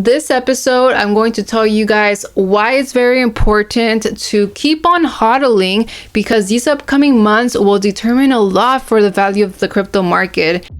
This episode, I'm going to tell you guys why it's very important to keep on hodling, because these upcoming months will determine a lot for the value of the crypto market.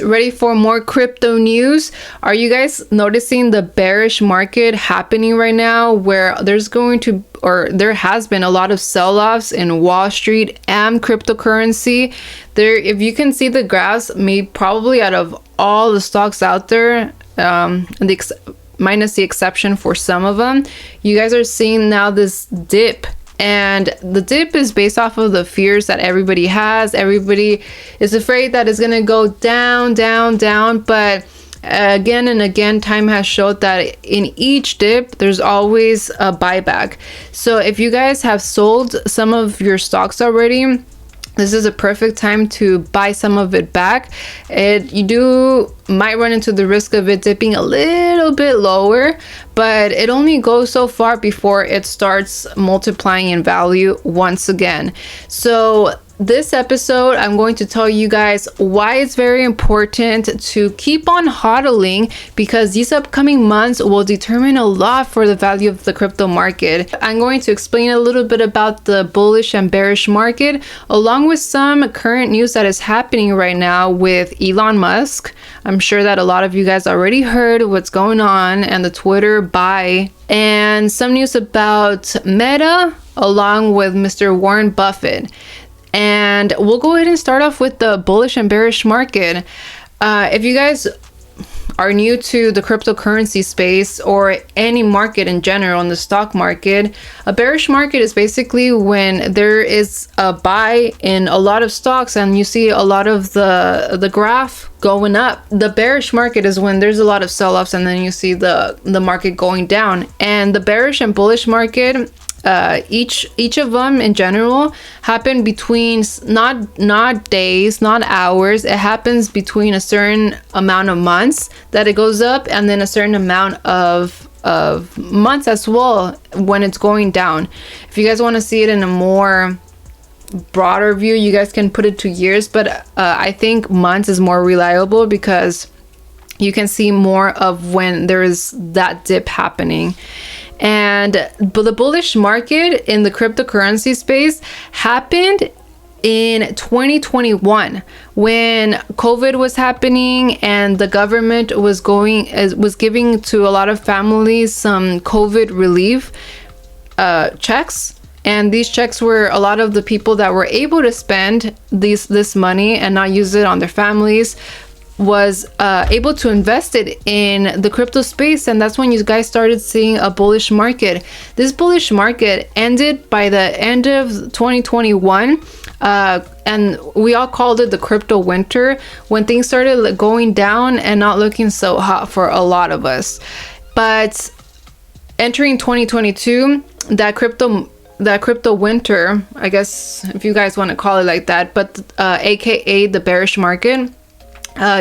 Ready for more crypto news? Are you guys noticing the bearish market happening right now, where there has been a lot of sell-offs in Wall Street and cryptocurrency? If you can see the graphs, probably out of all the stocks out there, minus the exception for some of them, you guys are seeing now this dip. And the dip is based off of the fears that everybody has. Everybody is afraid that it's going to go down, down, down. But again and again, time has showed that in each dip, there's always a buyback. So if you guys have sold some of your stocks already, this is a perfect time to buy some of it back. You might run into the risk of it dipping a little bit lower, but it only goes so far before it starts multiplying in value once again. So this episode, I'm going to tell you guys why it's very important to keep on hodling, because these upcoming months will determine a lot for the value of the crypto market. I'm going to explain a little bit about the bullish and bearish market, along with some current news that is happening right now with Elon Musk. I'm sure that a lot of you guys already heard what's going on and the Twitter buy, and some news about Meta, along with Mr. Warren Buffett. And we'll go ahead and start off with the bullish and bearish market. If you guys are new to the cryptocurrency space or any market in general, in the stock market, a bearish market is basically when there is a buy in a lot of stocks and you see a lot of the graph going up. The bearish market is when there's a lot of sell-offs and then you see the market going down. And the bearish and bullish market, each of them in general happen between not days, not hours. It happens between a certain amount of months that it goes up, and then a certain amount of months as well when it's going down. If you guys want to see it in a more broader view, you guys can put it to years, but I think months is more reliable because you can see more of when there is that dip happening. But the bullish market in the cryptocurrency space happened in 2021 when COVID was happening and the government was giving to a lot of families some COVID relief checks. And these checks were a lot of the people that were able to spend this money and not use it on their families was able to invest it in the crypto space, and that's when you guys started seeing a bullish market. This bullish market ended by the end of 2021, and we all called it the crypto winter, when things started going down and not looking so hot for a lot of us. But entering 2022, that crypto winter, I guess if you guys want to call it like that, but aka the bearish market,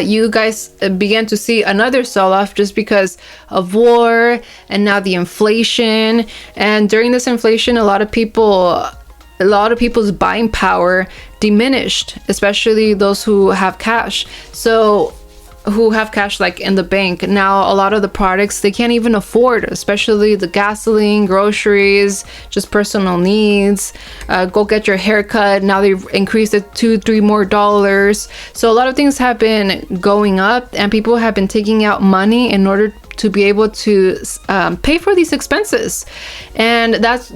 you guys began to see another sell-off just because of war and now the inflation. And during this inflation, a lot of people's buying power diminished, especially those who have cash. Who have cash like in the bank. Now a lot of the products they can't even afford, especially the gasoline, groceries, just personal needs. Go get your haircut. Now they've increased it $2-3 more. So a lot of things have been going up, and people have been taking out money in order to be able to pay for these expenses. And that's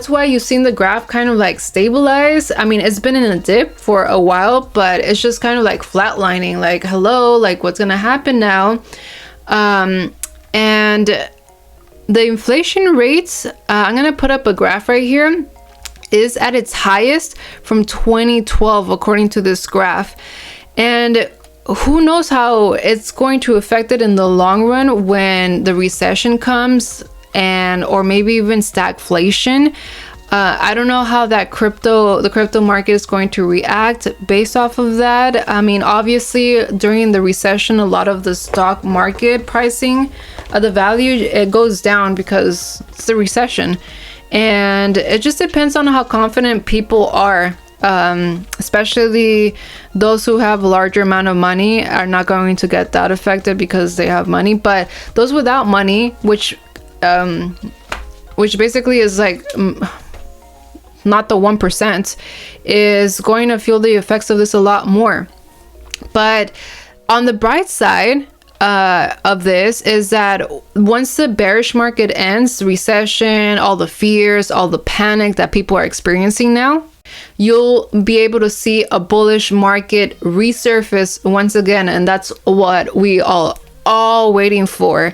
why you've seen the graph kind of like stabilize. I mean, it's been in a dip for a while, but it's just kind of like flatlining, like hello, like what's gonna happen now? And the inflation rates, I'm gonna put up a graph right here, is at its highest from 2012 according to this graph. And who knows how it's going to affect it in the long run when the recession comes, or maybe even stagflation. I don't know how the crypto market is going to react based off of that. I mean, obviously during the recession, a lot of the stock market pricing, the value, it goes down because it's the recession. And it just depends on how confident people are Especially those who have a larger amount of money are not going to get that affected because they have money. But those without money, which basically is like not the 1%, is going to feel the effects of this a lot more. But on the bright side of this is that once the bearish market ends, recession, all the fears, all the panic that people are experiencing now, you'll be able to see a bullish market resurface once again. And that's what we all waiting for.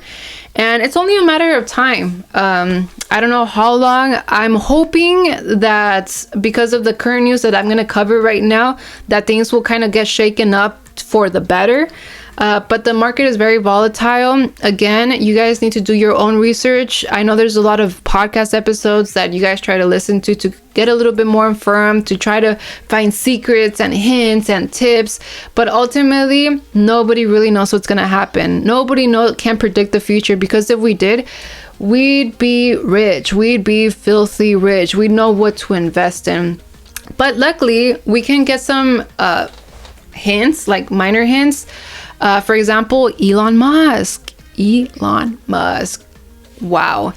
And it's only a matter of time. I don't know how long. I'm hoping that because of the current news that I'm going to cover right now, that things will kind of get shaken up for the better. But the market is very volatile. Again, you guys need to do your own research. I know there's a lot of podcast episodes that you guys try to listen to get a little bit more informed, to try to find secrets and hints and tips. But ultimately, nobody really knows what's going to happen. Nobody can predict the future, because if we did, we'd be rich. We'd be filthy rich. We'd know what to invest in. But luckily, we can get some hints, like minor hints. For example, Elon Musk. Wow.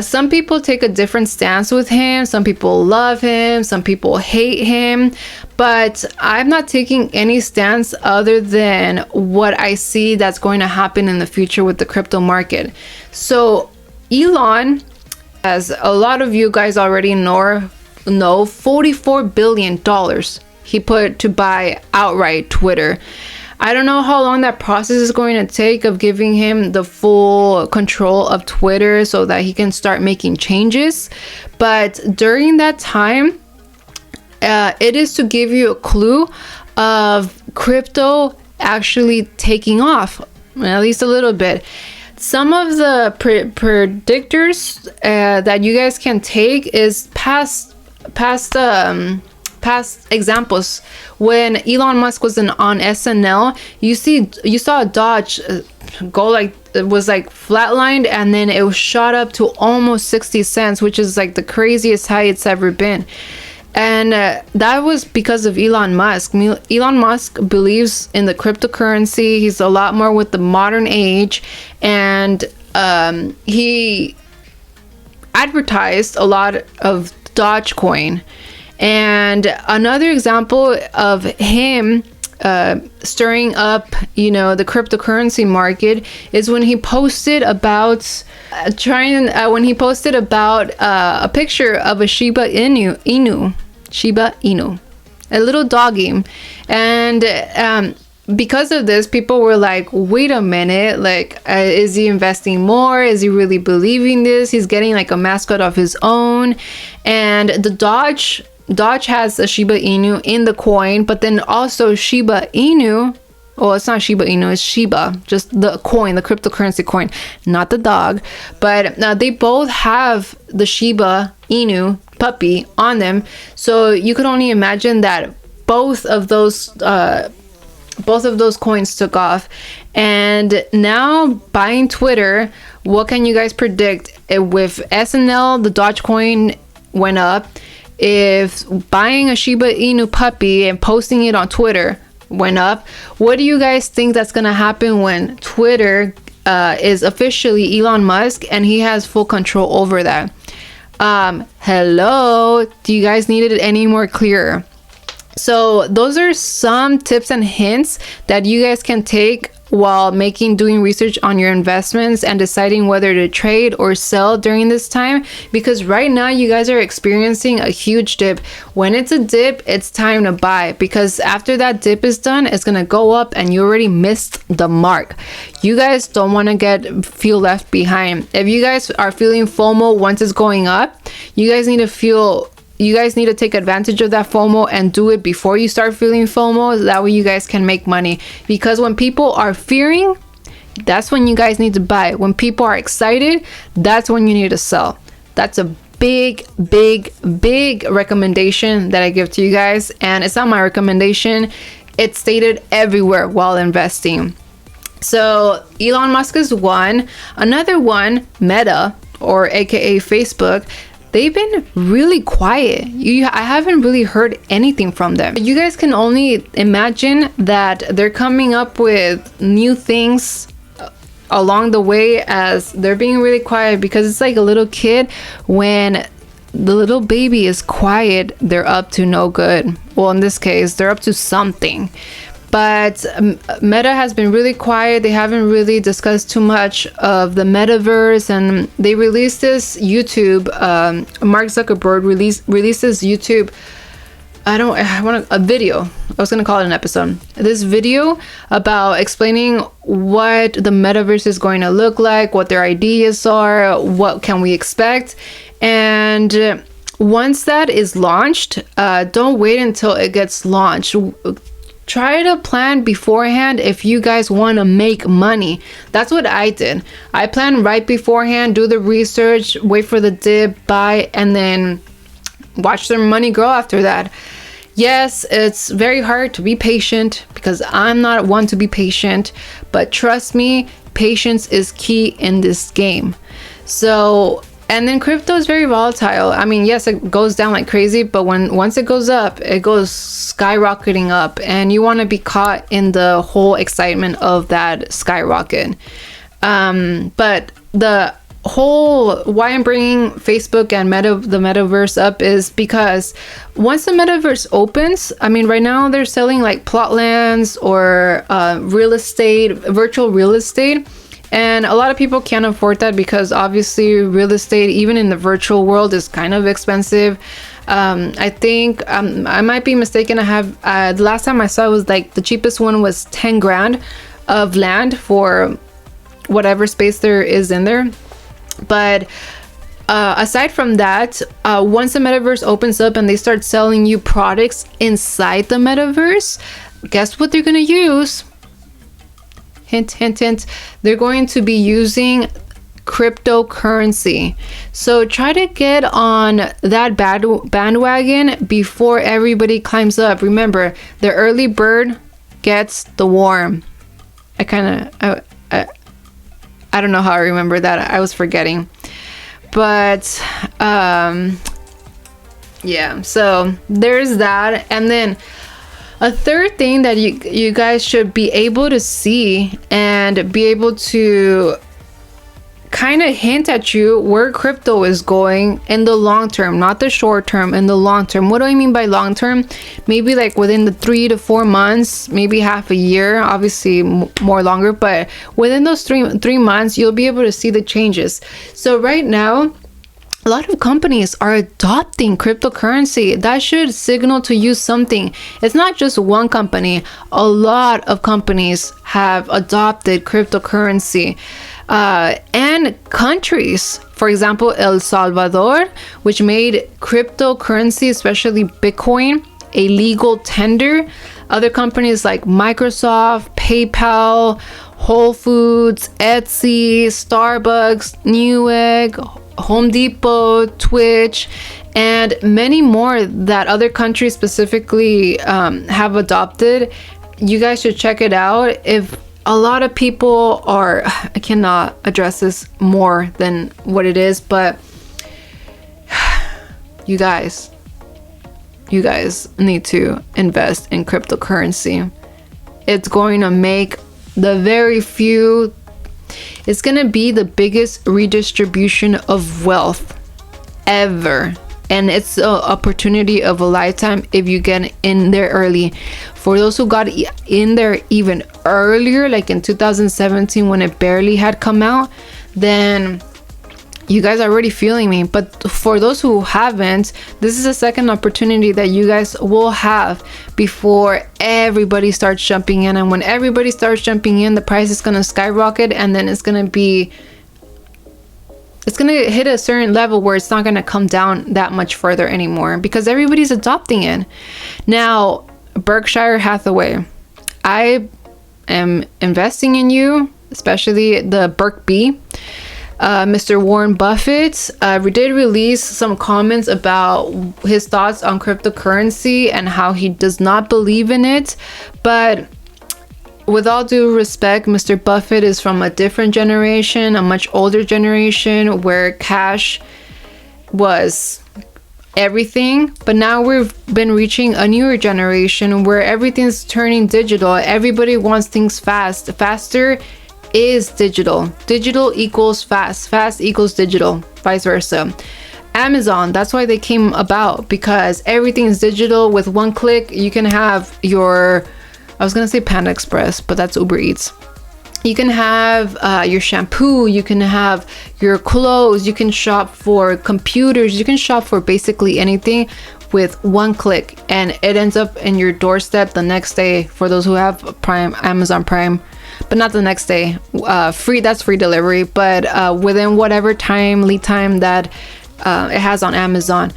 Some people take a different stance with him. Some people love him. Some people hate him. But I'm not taking any stance other than what I see that's going to happen in the future with the crypto market. So Elon, as a lot of you guys already know, $44 billion he put to buy outright Twitter. I don't know how long that process is going to take of giving him the full control of Twitter so that he can start making changes. But during that time, it is to give you a clue of crypto actually taking off, at least a little bit. Some of the predictors that you guys can take is past examples. When Elon Musk was on SNL, you saw a Doge go like, it was like flatlined, and then it was shot up to almost 60 cents, which is like the craziest high it's ever been. And that was because of Elon Musk. Elon Musk believes in the cryptocurrency. He's a lot more with the modern age, and he advertised a lot of Dogecoin. And another example of him stirring up, the cryptocurrency market is when he posted about a picture of a Shiba Inu, a little doggy, and because of this, people were like, wait a minute, like, is he investing more? Is he really believing this? He's getting like a mascot of his own. And the Doge has a Shiba Inu in the coin, but then also Shiba Inu, well, it's not Shiba Inu, it's Shiba, just the coin, the cryptocurrency coin, not the dog. But they both have the Shiba Inu puppy on them. So you could only imagine that both of those coins took off. And now buying Twitter, what can you guys predict? With SNL, the Dogecoin went up. If buying a Shiba Inu puppy and posting it on Twitter went up, what do you guys think that's going to happen when Twitter is officially Elon Musk and he has full control over that? Hello? Do you guys need it any more clearer? So those are some tips and hints that you guys can take while doing research on your investments and deciding whether to trade or sell during this time, because right now you guys are experiencing a huge dip. When it's a dip, it's time to buy, because after that dip is done, it's gonna go up and you already missed the mark. You guys don't want to feel left behind. If you guys are feeling FOMO once it's going up, you guys need to take advantage of that FOMO and do it before you start feeling FOMO. That way you guys can make money. Because when people are fearing, that's when you guys need to buy. When people are excited, that's when you need to sell. That's a big recommendation that I give to you guys. And it's not my recommendation. It's stated everywhere while investing. So Elon Musk is one. Another one, Meta, or aka Facebook, they've been really quiet. I haven't really heard anything from them. You guys can only imagine that they're coming up with new things along the way, as they're being really quiet, because it's like a little kid. When the little baby is quiet, they're up to no good. Well, in this case, they're up to something. But Meta has been really quiet. They haven't really discussed too much of the metaverse, and they released this YouTube. Mark Zuckerberg released this YouTube. A video. I was gonna call it an episode. This video about explaining what the metaverse is going to look like, what their ideas are, what can we expect, and once that is launched, don't wait until it gets launched. Try to plan beforehand if you guys want to make money. That's what I did. I planned right beforehand, do the research, wait for the dip, buy, and then watch their money grow after that. Yes, it's very hard to be patient, because I'm not one to be patient, but trust me, patience is key in this game. So, and then crypto is very volatile. I mean, yes, it goes down like crazy, but once it goes up, it goes skyrocketing up, and you want to be caught in the whole excitement of that skyrocket. But the whole why I'm bringing Facebook and the metaverse up is because once the metaverse opens, I mean, right now they're selling like plot lands or real estate, virtual real estate. And a lot of people can't afford that, because obviously real estate, even in the virtual world, is kind of expensive. I think I might be mistaken. I have the last time I saw it was like the cheapest one was 10 grand of land for whatever space there is in there. But aside from that, once the metaverse opens up and they start selling you products inside the metaverse, guess what they're going to use? Hint, hint, hint. They're going to be using cryptocurrency. So try to get on that bandwagon before everybody climbs up. Remember, the early bird gets the worm. I don't know how I remember that. I was forgetting. But yeah, so there's that. And then a third thing that you guys should be able to see and be able to kind of hint at you where crypto is going in the long term, not the short term, in the long term. What do I mean by long term? Maybe like within the 3 to 4 months, maybe half a year, obviously more longer, but within those three months, you'll be able to see the changes. So right now, a lot of companies are adopting cryptocurrency. That should signal to you something. It's not just one company. A lot of companies have adopted cryptocurrency. And countries, for example, El Salvador, which made cryptocurrency, especially Bitcoin, a legal tender. Other companies like Microsoft, PayPal, Whole Foods, Etsy, Starbucks, Newegg, Home Depot, Twitch, and many more that other countries specifically have adopted. You guys should check it out. If a lot of people are, I cannot address this more than what it is, but you guys need to invest in cryptocurrency. It's going to make the very few, it's going to be the biggest redistribution of wealth ever. And it's an opportunity of a lifetime if you get in there early. For those who got in there even earlier, like in 2017 when it barely had come out, then you guys are already feeling me. But for those who haven't, this is a second opportunity that you guys will have before everybody starts jumping in. And when everybody starts jumping in, the price is going to skyrocket, and then it's going to hit a certain level where it's not going to come down that much further anymore, because everybody's adopting it. Now, Berkshire Hathaway, I am investing in you, especially the Berk B. Mr. Warren Buffett did release some comments about his thoughts on cryptocurrency and how he does not believe in it. But with all due respect, Mr. Buffett is from a different generation, a much older generation, where cash was everything, but now we've been reaching a newer generation where everything's turning digital. Everybody wants things fast. Faster is digital. Digital equals fast. Fast equals digital. Vice versa. Amazon, that's why they came about, because everything is digital. With one click, you can have your, I was gonna say Panda Express, but that's Uber Eats. You can have your shampoo, you can have your clothes, you can shop for computers, you can shop for basically anything with one click, and it ends up in your doorstep the next day for those who have Prime, Amazon Prime, but not the next day. Free, that's free delivery, but within whatever time, lead time that it has on Amazon.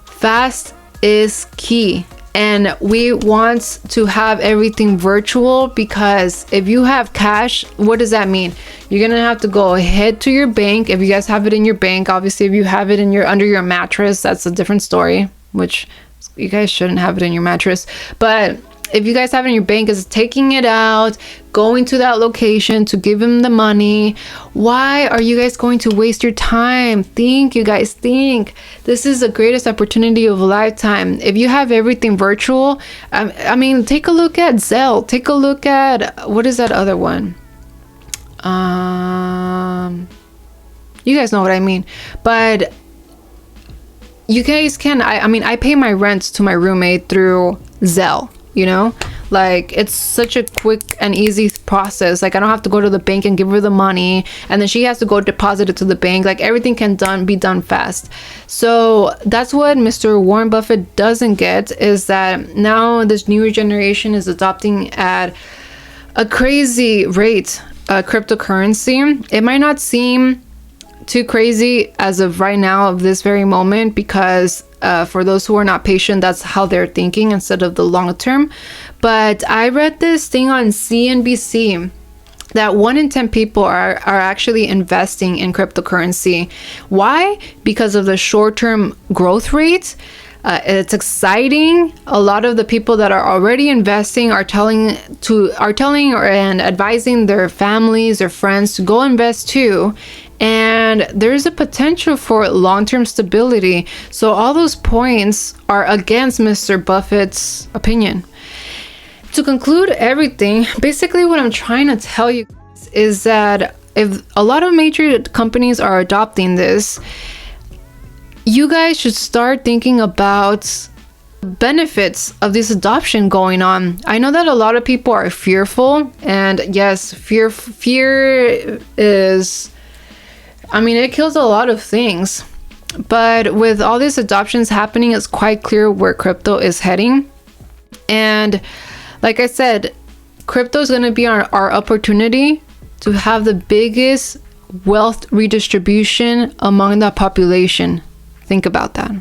Fast is key. And we want to have everything virtual, because if you have cash, what does that mean? You're gonna have to go ahead to your bank. If you guys have it in your bank, obviously if you have it in your under your mattress, that's a different story, which you guys shouldn't have it in your mattress. But if you guys have it in your bank, is taking it out, going to that location to give him the money. Why are you guys going to waste your time? Think, you guys, think. This is the greatest opportunity of a lifetime. If you have everything virtual, I mean, take a look at Zelle. Take a look at, what is that other one? You guys know what I mean. But you guys can, I mean, I pay my rent to my roommate through Zelle. You know, like, it's such a quick and easy process. Like, I don't have to go to the bank and give her the money, and then she has to go deposit it to the bank. Like, everything can be done fast. So that's what Mr. Warren Buffett doesn't get, is that now this newer generation is adopting at a crazy rate cryptocurrency. It might not seem too crazy as of right now, of this very moment, because for those who are not patient, that's how they're thinking instead of the long term. But I read this thing on CNBC that 1 in 10 people are actually investing in cryptocurrency. Why? Because of the short-term growth rate. It's exciting. A lot of the people that are already investing are telling and advising their families, their friends to go invest too. And there's a potential for long-term stability. So all those points are against Mr. Buffett's opinion. To conclude everything, basically what I'm trying to tell you is that if a lot of major companies are adopting this, you guys should start thinking about benefits of this adoption going on. I know that a lot of people are fearful, and yes, fear is, I mean, it kills a lot of things. But with all these adoptions happening, it's quite clear where crypto is heading. And like I said, crypto is going to be our opportunity to have the biggest wealth redistribution among the population. Think about that.